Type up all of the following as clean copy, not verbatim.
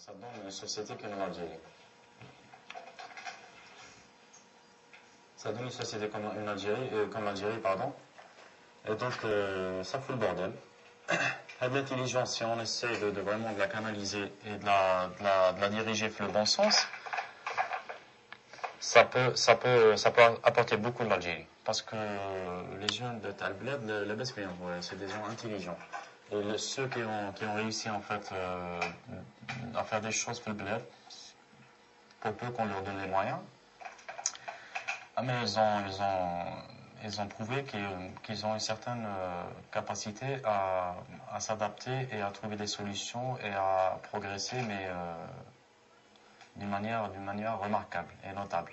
ça donne une société comme l'Algérie. Ça donne une société comme l'Algérie, pardon. Et donc, ça fout le bordel. L'intelligence, si on essaie de vraiment de la canaliser et de la diriger vers le bon sens, ça peut apporter beaucoup de l'Algérie. Parce que les jeunes de Talbled, le baissent bien, c'est des gens intelligents. Et ceux qui ont réussi en fait à faire des choses pour le bled, pour peu qu'on leur donne les moyens, mais ils ont prouvé qu'ils ont une certaine capacité à s'adapter et à trouver des solutions et à progresser, mais d'une manière remarquable et notable.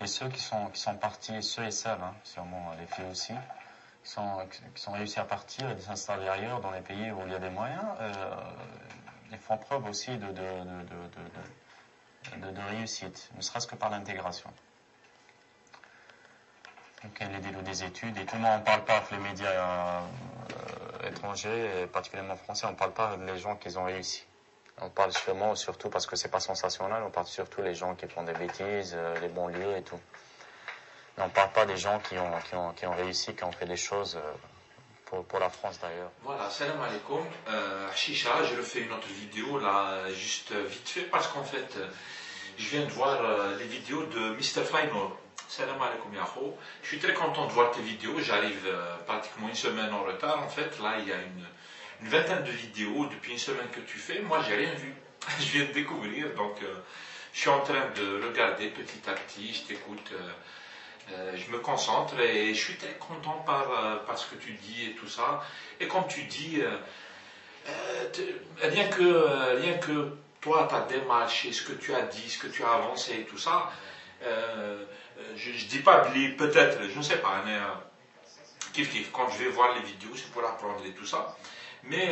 Et ceux qui sont partis, ceux et celles, hein, sûrement les filles aussi, qui sont réussis à partir et de s'installer ailleurs dans les pays où il y a des moyens, ils font preuve aussi de réussite, ne serait-ce que par l'intégration. Donc les débuts des études, et tout le monde, on ne parle pas avec les médias étrangers, et particulièrement français, on ne parle pas des gens qui ont réussi. On parle surtout parce que c'est pas sensationnel, on parle surtout des gens qui font des bêtises, les banlieues et tout. Mais on ne parle pas des gens qui ont réussi, qui ont fait des choses pour la France d'ailleurs. Voilà, salam alaikum. Chicha, je refais une autre vidéo là, juste vite fait, parce qu'en fait, je viens de voir les vidéos de Mr. Flyno. Salam alaikum Yahoo. Je suis très content de voir tes vidéos. J'arrive pratiquement une semaine en retard. En fait, là, il y a une vingtaine de vidéos depuis une semaine que tu fais. Moi, j'ai rien vu. Je viens de découvrir. Donc, je suis en train de regarder petit à petit. Je t'écoute. Je me concentre et je suis très content par ce que tu dis et tout ça. Et comme tu dis, rien que toi, ta démarche et ce que tu as dit, ce que tu as avancé et tout ça, je ne dis pas peut-être, je ne sais pas, mais quand je vais voir les vidéos, c'est pour apprendre et tout ça. Mais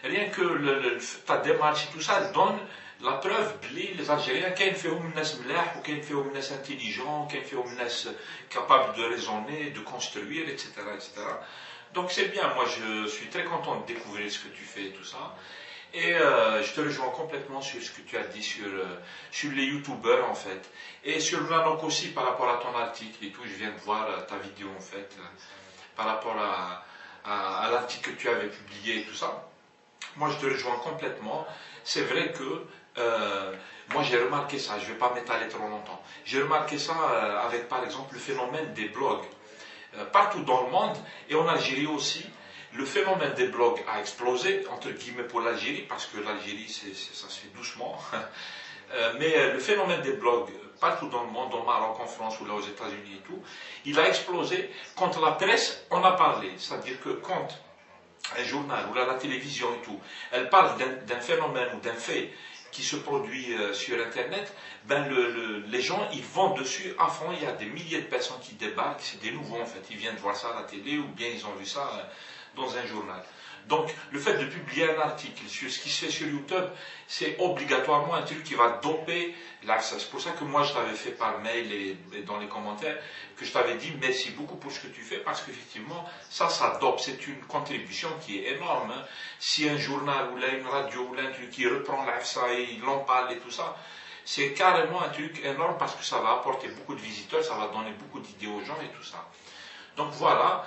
rien que ta démarche et tout ça, elle donne la preuve, les Algériens, كاين فيهم ناس ملاح وكاين فيهم ناس intelligents, كاين فيهم ناس capables de raisonner, de construire, etc., etc. Donc c'est bien, moi je suis très content de découvrir ce que tu fais et tout ça. Et je te rejoins complètement sur ce que tu as dit sur les youtubeurs en fait. Et sur le Nanoc aussi par rapport à ton article et tout, je viens de voir ta vidéo en fait, par rapport à l'article que tu avais publié et tout ça. Moi je te rejoins complètement. C'est vrai que moi j'ai remarqué ça, je ne vais pas m'étaler trop longtemps. J'ai remarqué ça avec par exemple le phénomène des blogs. Partout dans le monde et en Algérie aussi, le phénomène des blogs a explosé, entre guillemets pour l'Algérie, parce que l'Algérie ça se fait doucement. Mais le phénomène des blogs, partout dans le monde, au Maroc, en France ou là aux États-Unis et tout, il a explosé quand la presse en a parlé. C'est-à-dire que quand un journal ou là, la télévision et tout, elle parle d'un phénomène ou d'un fait qui se produit sur Internet, ben les gens ils vont dessus à fond, il y a des milliers de personnes qui débarquent, c'est des nouveaux en fait, ils viennent voir ça à la télé ou bien ils ont vu ça dans un journal. Donc le fait de publier un article sur ce qui se fait sur YouTube, c'est obligatoirement un truc qui va doper l'accès. C'est pour ça que moi je t'avais fait par mail et dans les commentaires, que je t'avais dit merci beaucoup pour ce que tu fais, parce qu'effectivement ça dope, c'est une contribution qui est énorme. Hein. Si un journal ou là une radio ou là un truc qui reprend l'AFSA et il en parle et tout ça, c'est carrément un truc énorme parce que ça va apporter beaucoup de visiteurs, ça va donner beaucoup d'idées aux gens et tout ça. Donc voilà.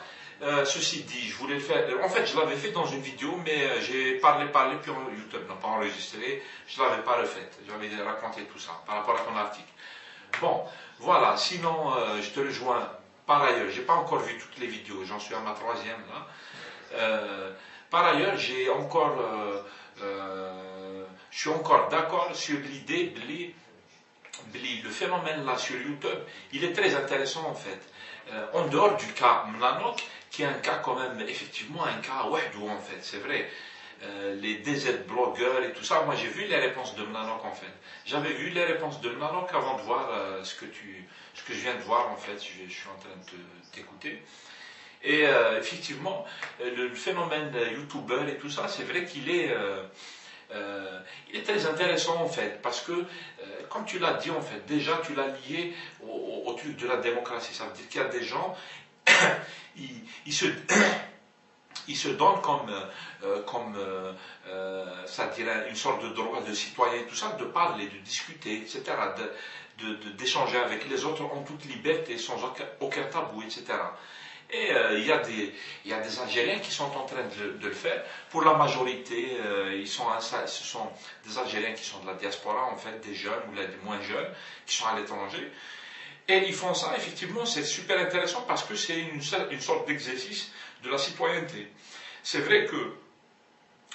Ceci dit, je voulais le faire. En fait, je l'avais fait dans une vidéo, mais j'ai parlé, puis YouTube n'a pas enregistré. Je ne l'avais pas refaite. J'avais raconté tout ça par rapport à ton article. Bon, voilà. Sinon, je te rejoins par ailleurs. Je n'ai pas encore vu toutes les vidéos. J'en suis à ma troisième là. Par ailleurs, je suis encore d'accord sur l'idée, le phénomène là sur YouTube, il est très intéressant en fait. En dehors du cas Mnanoc, qui est un cas quand même, effectivement, un cas wahdou en fait, c'est vrai. Les DZ blogueurs et tout ça, moi j'ai vu les réponses de Mnanoc en fait. J'avais vu les réponses de Mnanoc avant de voir ce que je viens de voir en fait, je suis en train de t'écouter. Et effectivement, le phénomène youtubeur et tout ça, c'est vrai qu'il est très intéressant en fait, parce que, comme tu l'as dit en fait, déjà tu l'as lié au truc de la démocratie. Ça veut dire qu'il y a des gens, ils se ils se donnent ça dirait une sorte de droit de citoyen, tout ça, de parler, de discuter, etc., d'échanger avec les autres en toute liberté, sans aucun tabou, etc. Et il y a des Algériens qui sont en train de le faire. Pour la majorité, ce sont des Algériens qui sont de la diaspora, en fait, des jeunes ou des moins jeunes, qui sont à l'étranger. Et ils font ça, effectivement, c'est super intéressant parce que c'est une sorte d'exercice de la citoyenneté. C'est vrai que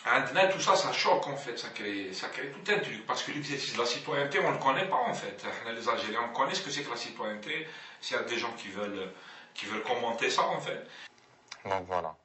à Internet, tout ça, ça choque en fait, ça crée tout un truc, parce que l'exercice de la citoyenneté, on ne le connaît pas en fait. Les Algériens, on connaît ce que c'est que la citoyenneté, s'il y a des gens qui veulent commenter ça en fait. Donc voilà.